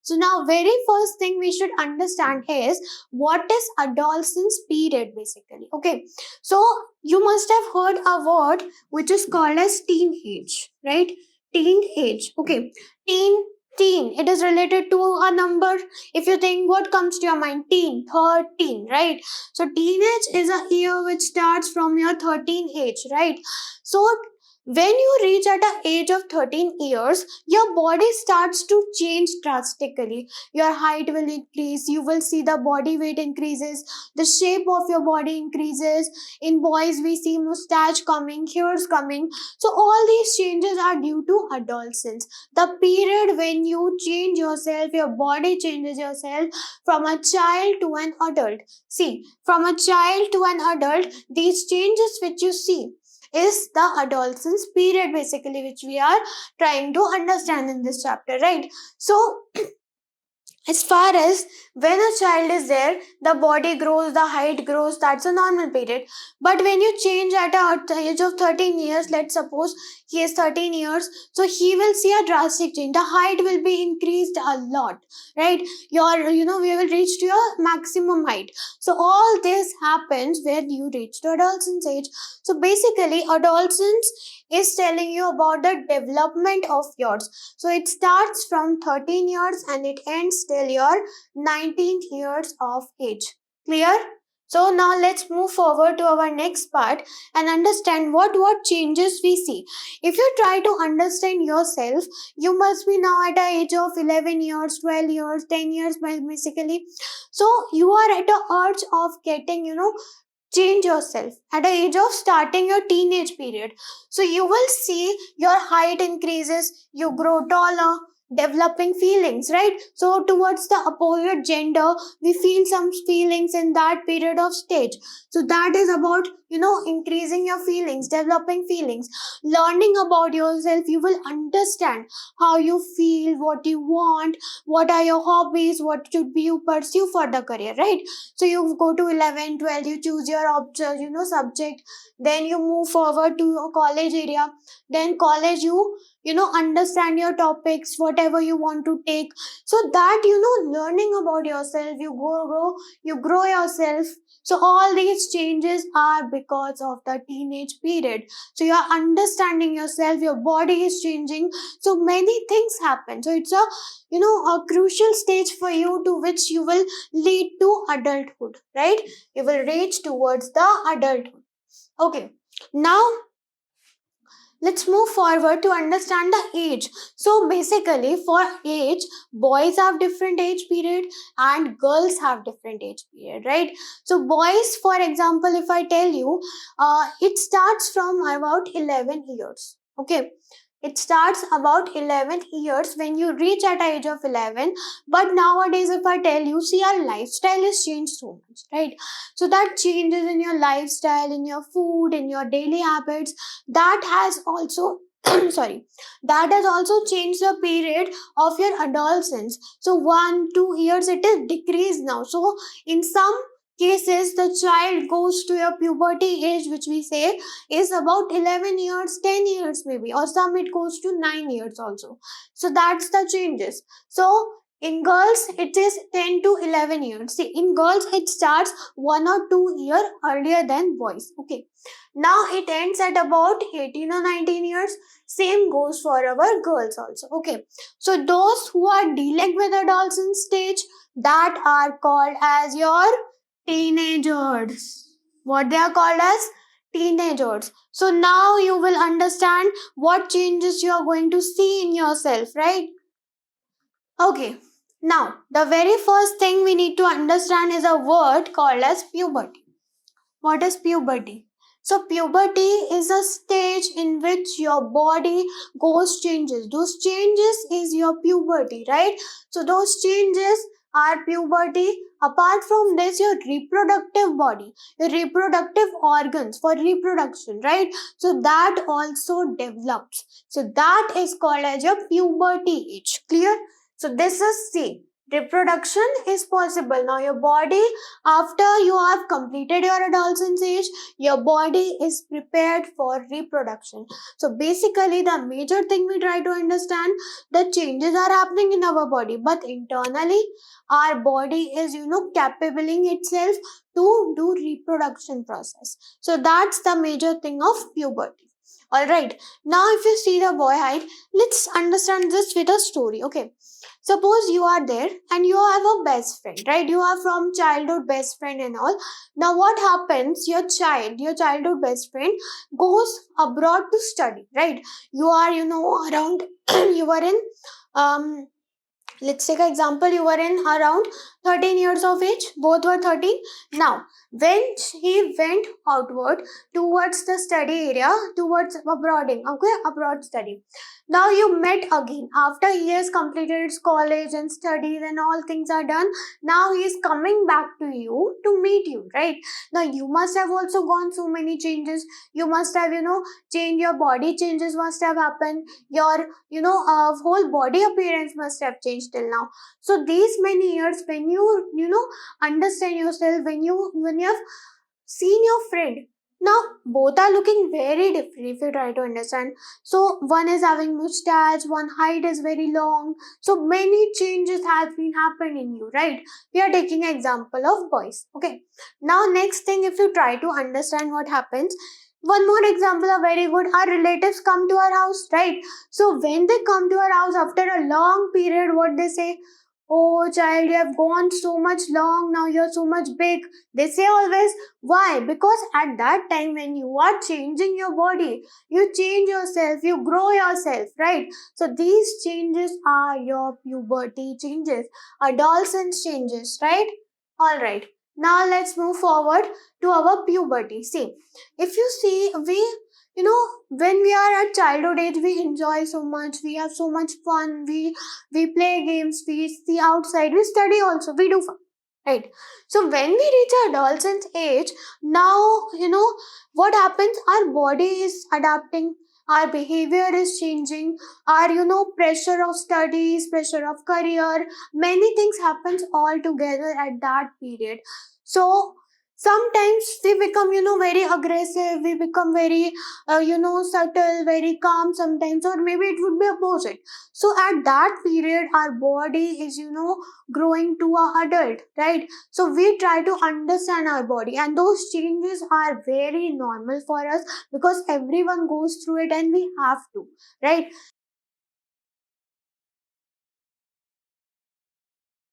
So now very first thing we should understand is what is adolescence period basically. Okay, so you must have heard a word which is called as teenage, right? Teenage. Okay, teen. It is related to a number. If you think, what comes to your mind? 13, right? So teenage is a year which starts from your 13 age, right? So when you reach at the age of 13 years, your body starts to change drastically. Your height will increase, you will see the body weight increases, the shape of your body increases. In boys, we see mustache coming, hairs coming. So all these changes are due to adolescence, the period when you change yourself, your body changes yourself from a child to an adult. See, from a child to an adult, these changes which you see is the adolescence period basically, which we are trying to understand in this chapter, right? So as far as when a child is there, the body grows, the height grows, that's a normal period. But when you change at the age of 13 years, let's suppose he is 13 years, so he will see a drastic change. The height will be increased a lot, right? We will reach to your maximum height. So all this happens when you reach to adolescence age. So basically, adolescence is telling you about the development of yours. So it starts from 13 years and it ends till your 19th years of age. Clear? So now let's move forward to our next part and understand what changes we see. If you try to understand yourself, you must be now at the age of 11 years, 12 years, 10 years basically. So you are at the urge of getting, change yourself at the age of starting your teenage period. So you will see your height increases, you grow taller, developing feelings, right? So towards the opposite gender, we feel some feelings in that period of stage. So that is about, increasing your feelings, developing feelings, learning about yourself. You will understand how you feel, what you want, what are your hobbies, what should be you pursue for the career, right? So you go to 11, 12, you choose your subject, then you move forward to your college area. Then college, you understand your topics, whatever you want to take. So that, learning about yourself, you grow yourself. So all these changes are because of the teenage period. So you are understanding yourself, your body is changing, so many things happen. So it's a crucial stage for you to which you will lead to adulthood, right? You will reach towards the adulthood. Okay, now let's move forward to understand the age. So basically, for age, boys have different age period and girls have different age period, right? So boys, for example, if I tell you, it starts from about 11 years. Okay, it starts about 11 years when you reach at the age of 11. But nowadays, if I tell you, see, our lifestyle has changed so much, right? So that changes in your lifestyle, in your food, in your daily habits. That has also sorry, that has also changed the period of your adolescence. So 1-2 years it is decreased now. So in some cases, the child goes to your puberty age, which we say is about 11 years, 10 years maybe, or some it goes to 9 years also. So that's the changes. So in girls, it is 10 to 11 years. See, in girls, it starts 1 or 2 years earlier than boys. Okay. Now it ends at about 18 or 19 years. Same goes for our girls also. Okay. So those who are dealing with adolescence stage, that are called as your teenagers. What they are called as? Teenagers. So now you will understand what changes you are going to see in yourself, right? Okay. Now, the very first thing we need to understand is a word called as puberty. What is puberty? So puberty is a stage in which your body goes changes. Those changes is your puberty, right? So those changes are puberty. Apart from this, your reproductive body, your reproductive organs for reproduction, right? So that also develops. So that is called as your puberty age. Clear? So this is C. reproduction is possible. Now your body, after you have completed your adolescence age, your body is prepared for reproduction. So basically the major thing we try to understand, the changes are happening in our body, but internally our body is capabling itself to do reproduction process. So that's the major thing of puberty. All right, now if you see the boy height, let's understand this with a story. Okay, suppose you are there and you have a best friend, right? You are from childhood best friend and all. Now what happens, your childhood best friend goes abroad to study, right? You are around you are in um let's take an example, you were in around 13 years of age, both were 13. Now when he went outward towards the study area, towards abroading, okay, abroad study, now you met again after he has completed his college and studies and all things are done. Now he is coming back to you to meet you, right? Now you must have also gone so many changes. You must have changed, your body changes must have happened, your whole body appearance must have changed till now. So these many years, when you understand yourself, when you have seen your friend, now both are looking very different if you try to understand. So one is having mustache, one height is very long, so many changes have been happened in you, right? We are taking an example of boys. Okay, now next thing, if you try to understand what happens, one more example, a very good, our relatives come to our house, right? So when they come to our house after a long period, what they say, oh child, you have gone so much long, now you're so much big. They say always. Why? Because at that time when you are changing your body, you change yourself, you grow yourself, right? So these changes are your puberty changes, adolescence changes, right? All right, now let's move forward to our puberty. See, if you see, we when we are at childhood age, we enjoy so much, we have so much fun, we play games, we see outside, we study also, we do fun, right? So when we reach adolescent age, now what happens, our body is adapting, our behavior is changing, our pressure of studies, pressure of career, many things happens all together at that period. So sometimes we become very aggressive, we become very subtle, very calm sometimes, or maybe it would be opposite. So at that period our body is growing to a adult, right? So we try to understand our body, and those changes are very normal for us because everyone goes through it and we have to, right?